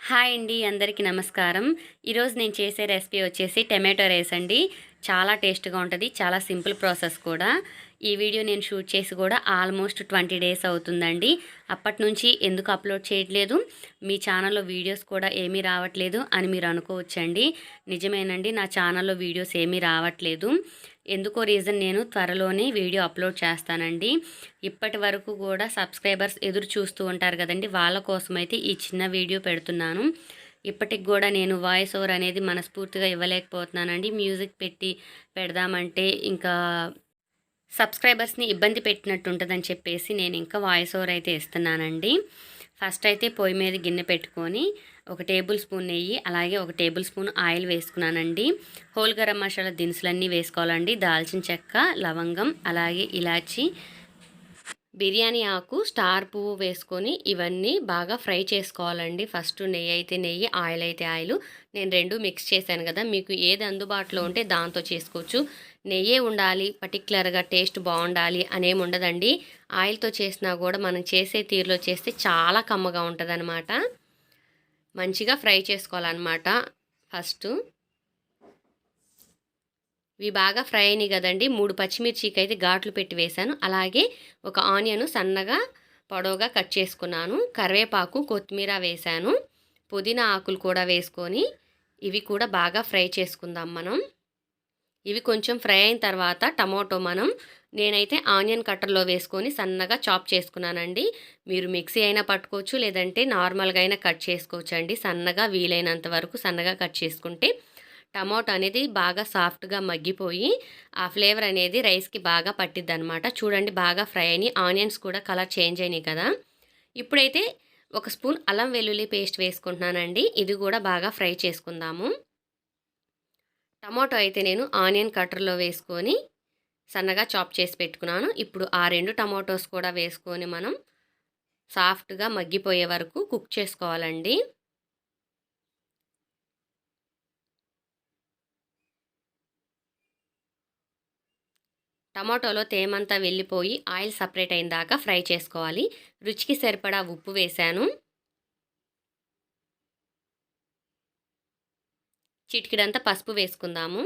Hi అండి, అందరికీ నమస్కారం. ఈరోజు నేను చేసే రెసిపీ వచ్చేసి టమాటో రైస్ అండి. చాలా టేస్ట్‌గా ఉంటది. చాలా సింపుల్ ప్రాసెస్ కూడా. ఈ వీడియో నేను షూట్ చేసి కూడా ఆల్మోస్ట్ 20 డేస్ అవుతుందండి. అప్పటినుంచి ఎందుకు అప్లోడ్ చేయట్లేదు, మీ ఛానల్‌లో వీడియోస్ కూడా ఏమీ రావట్లేదు అని మీరు అనుకోవచ్చండి. నిజమేనండి, నా ఛానల్‌లో వీడియోస్ ఏమీ రావట్లేదు. ఎందుకో రీజన్ నేను త్వరలోనే వీడియో అప్లోడ్ చేస్తానండి. ఇప్పటి వరకు కూడా సబ్స్క్రైబర్స్ ఎదురు చూస్తూ ఉంటారు కదండి, వాళ్ళ కోసమైతే ఈ చిన్న వీడియో పెడుతున్నాను. ఇప్పటికి కూడా నేను వాయిస్ ఓవర్ అనేది మనస్ఫూర్తిగా ఇవ్వలేకపోతున్నానండి. మ్యూజిక్ పెట్టి పెడదామంటే ఇంకా సబ్స్క్రైబర్స్ని ఇబ్బంది పెట్టినట్టు ఉంటుందని చెప్పేసి నేను ఇంకా వాయిస్ ఓవర్ అయితే ఇస్తున్నానండి. ఫస్ట్ అయితే పొయ్యి మీద గిన్నె పెట్టుకొని 1 టేబుల్ స్పూన్ నెయ్యి, అలాగే 1 టేబుల్ స్పూన్ ఆయిల్ వేసుకున్నానండి. హోల్ గరం మసాలా దినుసులన్నీ వేసుకోవాలండి. దాల్చిన చెక్క, లవంగం, అలాగే ఇలాచి, బిర్యానీ ఆకు, స్టార్ పువ్వు వేసుకొని ఇవన్నీ బాగా ఫ్రై చేసుకోవాలండి. ఫస్ట్ నెయ్యి అయితే నెయ్యి, ఆయిల్ అయితే ఆయిల్. నేను రెండు మిక్స్ చేశాను కదా, మీకు ఏది అందుబాటులో ఉంటే దాంతో చేసుకోవచ్చు. నెయ్యే ఉండాలి, పర్టికులర్గా టేస్ట్ బాగుండాలి అనేమి ఉండదండి. ఆయిల్తో చేసినా కూడా మనం చేసే తీరులో చేస్తే చాలా కమ్మగా ఉంటుందన్నమాట. మంచిగా ఫ్రై చేసుకోవాలన్నమాట. ఫస్ట్ ఇవి బాగా ఫ్రై అయినాయి కదండి. 3 పచ్చిమిర్చికి అయితే ఘాట్లు పెట్టి వేశాను. అలాగే ఒక ఆనియన్ సన్నగా పొడవుగా కట్ చేసుకున్నాను. కరివేపాకు, కొత్తిమీర వేశాను. పుదీనా ఆకులు కూడా వేసుకొని ఇవి కూడా బాగా ఫ్రై చేసుకుందాం మనం. ఇవి కొంచెం ఫ్రై అయిన తర్వాత టమాటో నేనైతే ఆనియన్ కట్టర్లో వేసుకొని సన్నగా చాప్ చేసుకున్నానండి. మీరు మిక్సీ అయినా పట్టుకోవచ్చు, లేదంటే నార్మల్గా అయినా కట్ చేసుకోవచ్చు అండి. సన్నగా వీలైనంత వరకు సన్నగా కట్ చేసుకుంటే టమాటో అనేది బాగా సాఫ్ట్గా మగ్గిపోయి ఆ ఫ్లేవర్ అనేది రైస్కి బాగా పట్టిద్ది అనమాట. చూడండి, బాగా ఫ్రై అయినాయి. ఆనియన్స్ కూడా కలర్ చేంజ్ అయినాయి కదా. ఇప్పుడైతే 1 స్పూన్ అల్లం వెల్లుల్లి పేస్ట్ వేసుకుంటున్నానండి. ఇది కూడా బాగా ఫ్రై చేసుకుందాము. టమాటో అయితే నేను ఆనియన్ కట్టర్లో వేసుకొని సన్నగా చాప్ చేసి పెట్టుకున్నాను. ఇప్పుడు ఆ 2 టమాటోస్ కూడా వేసుకొని మనం సాఫ్ట్గా మగ్గిపోయే వరకు కుక్ చేసుకోవాలండి. టమాటోలో తేమంతా వెళ్ళిపోయి ఆయిల్ సపరేట్ అయిన దాకా ఫ్రై చేసుకోవాలి. రుచికి సరిపడా ఉప్పు వేశాను. చిటికెడంతా పసుపు వేసుకుందాము.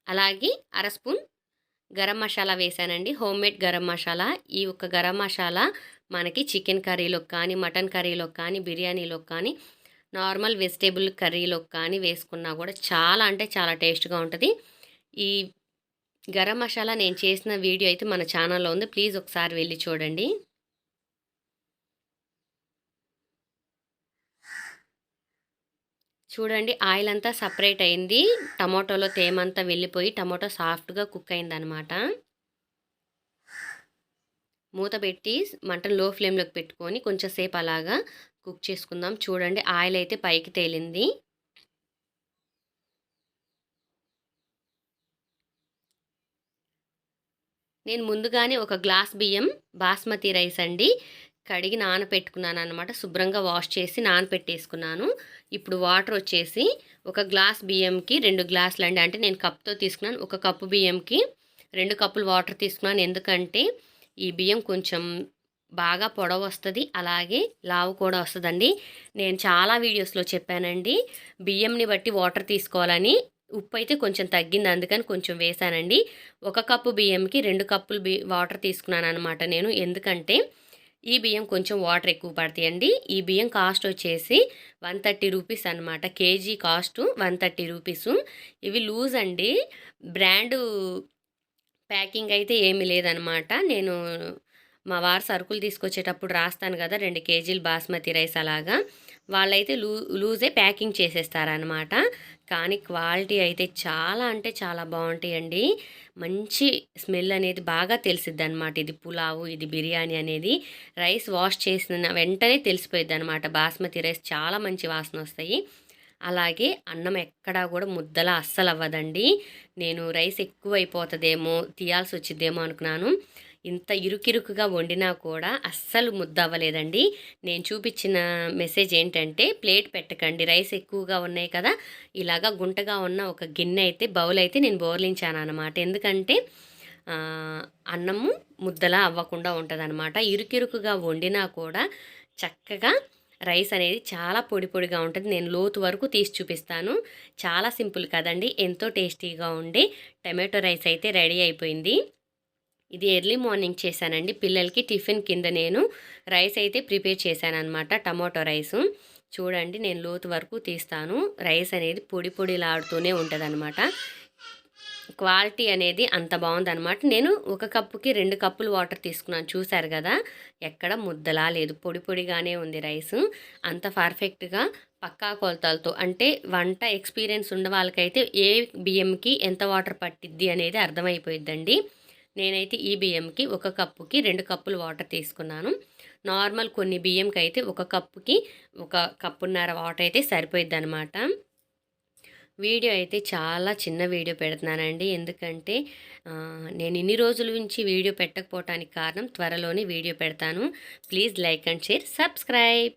అలాగే 1/2 స్పూన్ గరం మసాలా వేశానండి. హోమ్మేడ్ గరం మసాలా. ఈ ఒక్క గరం మసాలా మనకి చికెన్ కర్రీలోకి కానీ, మటన్ కర్రీలోకి కానీ, బిర్యానీలోకి కానీ, నార్మల్ వెజిటేబుల్ కర్రీలోకి కానీ వేసుకున్నా కూడా చాలా అంటే చాలా టేస్ట్గా ఉంటుంది. ఈ గరం మసాలా నేను చేసిన వీడియో అయితే మన ఛానల్లో ఉంది. ప్లీజ్ ఒకసారి వెళ్ళి చూడండి. చూడండి, ఆయిల్ అంతా సపరేట్ అయింది. టమాటోలో తేమంతా వెళ్ళిపోయి టమాటో సాఫ్ట్గా కుక్ అయిందనమాట. మూత పెట్టి మంటను లో ఫ్లేమ్లోకి పెట్టుకొని కొంచెం సేపు అలాగా కుక్ చేసుకుందాం. చూడండి, ఆయిల్ అయితే పైకి తేలింది. నేను ముందుగానే 1 గ్లాస్ బియ్యం బాస్మతి రైస్ అండి కడిగి నానపెట్టుకున్నాను అనమాట. శుభ్రంగా వాష్ చేసి నానపెట్టేసుకున్నాను. ఇప్పుడు వాటర్ వచ్చేసి 1 గ్లాస్ బియ్యంకి 2 గ్లాసులు అండి. అంటే నేను కప్తో తీసుకున్నాను. 1 కప్పు బియ్యంకి 2 కప్పులు వాటర్ తీసుకున్నాను. ఎందుకంటే ఈ బియ్యం కొంచెం బాగా పొడవు వస్తుంది, అలాగే లావు కూడా వస్తుందండి. నేను చాలా వీడియోస్లో చెప్పానండి, బియ్యంని బట్టి వాటర్ తీసుకోవాలని. ఉప్పు అయితే కొంచెం తగ్గింది, అందుకని కొంచెం వేసానండి. 1 కప్పు బియ్యంకి 2 కప్పులు వాటర్ తీసుకున్నాను అనమాట నేను. ఎందుకంటే ఈ బియ్యం కొంచెం వాటర్ ఎక్కువ పడతాయండి. ఈ బియ్యం కాస్ట్ వచ్చేసి 130 రూపీస్ అనమాట. KG cost 130 rupees. ఇవి లూజ్ అండి, బ్రాండు ప్యాకింగ్ అయితే ఏమీ లేదనమాట. నేను మా వారు సరుకులు తీసుకొచ్చేటప్పుడు రాస్తాను కదా 2 కేజీలు బాస్మతి రైస్ అలాగా, వాళ్ళైతే లూజే ప్యాకింగ్ చేసేస్తారనమాట. కానీ క్వాలిటీ అయితే చాలా అంటే చాలా బాగుంటాయండి. మంచి స్మెల్ అనేది బాగా తెలిసిద్ది అనమాట. ఇది పులావు, ఇది బిర్యానీ అనేది రైస్ వాష్ చేసిన వెంటనే తెలిసిపోయిద్ది అనమాట. బాస్మతి రైస్ చాలా మంచి వాసన వస్తాయి. అలాగే అన్నం ఎక్కడా కూడా ముద్దలా అస్సలు అవ్వదండి. నేను రైస్ ఎక్కువ అయిపోతుందేమో, తీయాల్సి వచ్చిద్దేమో అనుకున్నాను. ఇంత ఇరుకిరుకుగా వండినా కూడా అస్సలు ముద్ద అవ్వలేదండి. నేను చూపించిన మెసేజ్ ఏంటంటే, ప్లేట్ పెట్టకండి, రైస్ ఎక్కువగా ఉన్నాయి కదా, ఇలాగా గుంటగా ఉన్న ఒక గిన్నె అయితే, బౌల్ అయితే నేను బోర్లించాను అనమాట. ఎందుకంటే అన్నము ముద్దలా అవ్వకుండా ఉంటుంది అనమాట. ఇరుకిరుకుగా వండినా కూడా చక్కగా రైస్ అనేది చాలా పొడి పొడిగా ఉంటుంది. నేను లోతు వరకు తీసి చూపిస్తాను. చాలా సింపుల్ కదండి, ఎంతో టేస్టీగా ఉండే టమాటో రైస్ అయితే రెడీ అయిపోయింది. ఇది ఎర్లీ మార్నింగ్ చేశానండి, పిల్లలకి టిఫిన్ కింద నేను రైస్ అయితే ప్రిపేర్ చేశానన్నమాట, టమాటో రైసు. చూడండి నేను లోతు వరకు తీస్తాను. రైస్ అనేది పొడి పొడిలాడుతూనే ఉంటుందన్నమాట. క్వాలిటీ అనేది అంత బాగుందన్నమాట. నేను 1 కప్పుకి 2 కప్పులు వాటర్ తీసుకున్నాను, చూశారు కదా, ఎక్కడ ముద్దలా లేదు, పొడి పొడిగానే ఉంది రైసు. అంత పర్ఫెక్ట్గా పక్కా కొలతలతో, అంటే వంట ఎక్స్పీరియన్స్ ఉన్న వాళ్ళకైతే ఏ బియ్యంకి ఎంత వాటర్ పట్టిద్ది అనేది అర్థమైపోయిద్దండి. నేనైతే ఈ బియ్యంకి 1 కప్పుకి 2 కప్పులు వాటర్ తీసుకున్నాను. నార్మల్ కొన్ని బియ్యంకి అయితే 1 కప్పుకి 1 కప్పున్నర వాటర్ అయితే సరిపోయిద్ది అనమాట. వీడియో అయితే చాలా చిన్న వీడియో పెడుతున్నానండి, ఎందుకంటే నేను ఇన్ని రోజుల నుంచి వీడియో పెట్టకపోవటానికి కారణం త్వరలోనే వీడియో పెడతాను. Please like and share, subscribe.